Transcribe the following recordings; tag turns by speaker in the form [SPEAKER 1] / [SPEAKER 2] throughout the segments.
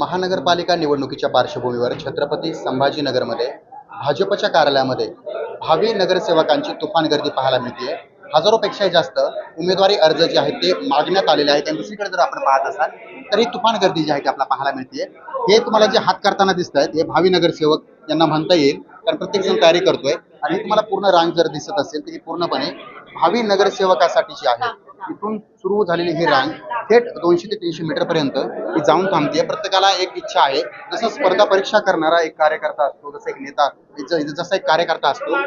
[SPEAKER 1] महानगरपालिका निवडणुकीच्या पार्श्वभूमीवर छत्रपती संभाजीनगरमध्ये भाजपच्या कार्यालयामध्ये भावी नगरसेवकांची तुफान गर्दी पाहायला मिळते। हजारोपेक्षाही जास्त उमेदवारी अर्ज जे आहेत ते मागण्यात आलेले आहेत आणि दुसरीकडे जर आपण पाहत असाल तर ही तुफान गर्दी जी आहे ती आपल्याला पाहायला मिळते। हे तुम्हाला जे हात करताना दिसत आहेत हे भावी नगरसेवक यांना म्हणता येईल, कारण प्रत्येक जण तयारी करतोय आणि तुम्हाला पूर्ण रांग जर दिसत असेल तर ही पूर्णपणे भावी नगरसेवकासाठीची आहे। इथून सुरू झालेली ही रांग थेट 200 ते 300 मीटर पर्यंत ही जाऊन थांबते। प्रत्येकाला एक इच्छा आहे, जसं स्पर्धा परीक्षा करणारा एक कार्यकर्ता असतो, जसं एक नेता जसा एक कार्यकर्ता असतो,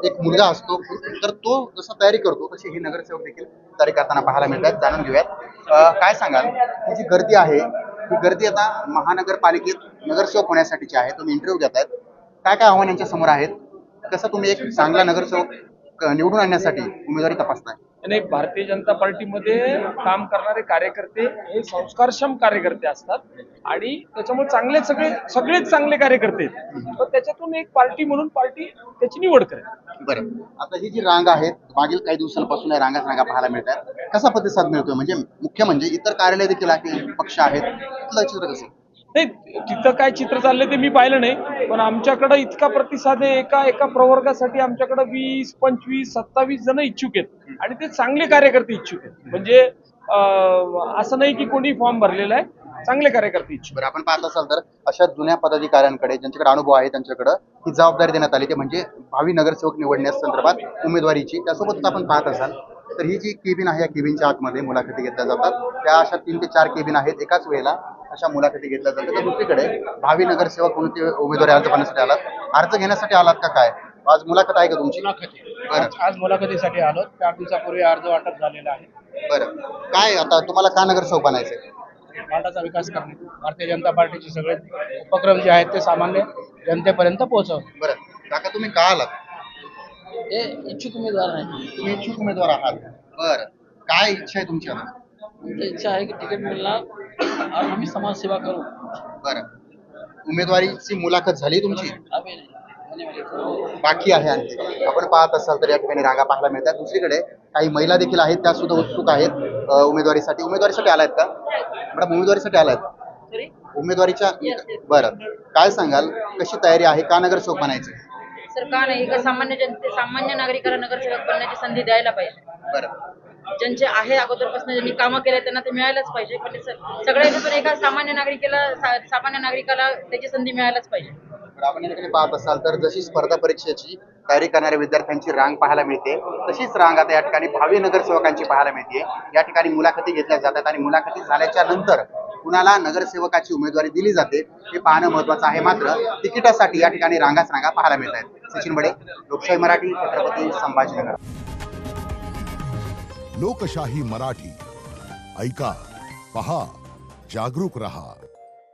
[SPEAKER 1] एक मुलगा असतो, तर तो जसा तयारी करतो तशी ही नगरसेवक देखील तयारी करताना पाहायला मिळतात। जाणून घेऊयात काय सांगाल, ही जी गर्दी आहे ही गर्दी आता महानगरपालिकेत नगरसेवक होण्यासाठीची आहे। तुम्ही इंटरव्ह्यू घेतायत, काय काय आव्हान यांच्या समोर आहेत, कसं तुम्ही एक चांगला नगरसेवक निवडून आणण्यासाठी उमेदवारी तपासताय?
[SPEAKER 2] आणि भारतीय जनता पार्टीमध्ये काम करणारे कार्यकर्ते हे संस्कारक्षम कार्यकर्ते असतात आणि त्याच्यामुळे सगळेच चांगले कार्यकर्ते आहेत। पण त्याच्यातून एक पार्टी म्हणून पार्टी त्याची निवड करेल।
[SPEAKER 1] बरं, आता ही जी रांग आहे मागील काही दिवसांपासून या रांगा पाहायला मिळतात, कसा प्रतिसाद मिळतोय? म्हणजे मुख्य म्हणजे इतर कार्यालय देखील आहे, पक्ष आहेत, इथलं चित्र कसं?
[SPEAKER 2] नाही, तिथं काय चित्र चाललंय ते मी पाहिलं नाही, पण आमच्याकडे इतका प्रतिसाद आहे। एका प्रवर्गासाठी आमच्याकडे 20, 25, 27 जण इच्छुक आहेत आणि ते चांगले कार्यकर्ते इच्छुक आहेत। म्हणजे असं नाही की कोणी फॉर्म भरलेला आहे, चांगले कार्यकर्ते इच्छुक।
[SPEAKER 1] बरं, आपण पाहत असाल तर अशा जुन्या पदाधिकाऱ्यांकडे ज्यांच्याकडे अनुभव आहे त्यांच्याकडे ही जबाबदारी देण्यात आली, ते म्हणजे भावी नगरसेवक निवडण्यास संदर्भात उमेदवारीची। त्यासोबतच आपण पाहत असाल तर ही जी केबिन आहे या केबिनच्या आतमध्ये मुलाखती घेतल्या जातात। त्या अशा 3 ते 4 केबिन आहेत, एकाच वेळेला अशा मुलाखती घेतल्या जातात। तर दुसरीकडे भावी नगरसेवक म्हणून ते उमेदवारी अर्ज भरण्यासाठी आलात, अर्ज घेण्यासाठी आलात का काय? आज मुलाखत आहे का तुमची?
[SPEAKER 3] आज मुलाखतीसाठी आलो। 4 दिवसापूर्वी अर्ज वाटप झालेला आहे।
[SPEAKER 1] बरं, काय आता तुम्हाला का नगरसेवक बनायचंय?
[SPEAKER 3] भारताचा विकास करणे, भारतीय जनता पार्टीचे सगळे उपक्रम जे आहेत ते सामान्य जनतेपर्यंत पोहोचवणे।
[SPEAKER 1] बरं काका, तुम्ही का आलात?
[SPEAKER 3] हे इच्छुक उमेदवार नाही,
[SPEAKER 1] तुम्ही इच्छुक उमेदवार आहात? बरं, काय इच्छा आहे तुमची आता?
[SPEAKER 3] आमची इच्छा आहे की तिकीट मिळणार आणि आम्ही समाजसेवा करू।
[SPEAKER 1] बरं, उमेदवारीची मुलाखत झाली तुमची?
[SPEAKER 3] आम्ही नाही,
[SPEAKER 1] बाकी आहे आणखी? आपण पाहत असाल तर या ठिकाणी रांगा पाहायला मिळतात। दुसरीकडे काही महिला देखील आहेत, त्या सुद्धा उत्सुक आहेत उमेदवारीसाठी आलायत का मॅडम? उमेदवारीसाठी आलायत उमेदवारीच्या? बरं, काय सांगाल, कशी तयारी आहे, का नगरसेवक बनायचं?
[SPEAKER 4] सर, का नाही, का सामान्य नागरिकाला नगरसेवक बनण्याची संधी द्यायला पाहिजे।
[SPEAKER 1] बरं,
[SPEAKER 4] ज्यांचे आहे अगोदरपासून ज्यांनी कामं केले त्यांना ते मिळायलाच पाहिजे, पण सगळ्यांनी एका सामान्य नागरिकाला त्याची संधी मिळायलाच पाहिजे।
[SPEAKER 1] आपण या ठिकाणी पाहत असाल तर जशी स्पर्धा परीक्षेची तयारी करणाऱ्या विद्यार्थ्यांची रांग पाहायला मिळते, तशीच रांग आता या ठिकाणी भावी नगरसेवकांची पाहायला मिळते। या ठिकाणी मुलाखती घेतल्या जातात आणि मुलाखती झाल्याच्या नंतर कुणाला नगरसेवकाची उमेदवारी दिली जाते हे पाहणं महत्वाचं आहे। मात्र तिकिटासाठी या ठिकाणी रांगा पाहायला मिळत आहेत। सचिन बडे, लोकशाही मराठी, छत्रपती संभाजीनगर।
[SPEAKER 5] लोकशाही मराठी, ऐका, पहा, जागरूक रहा।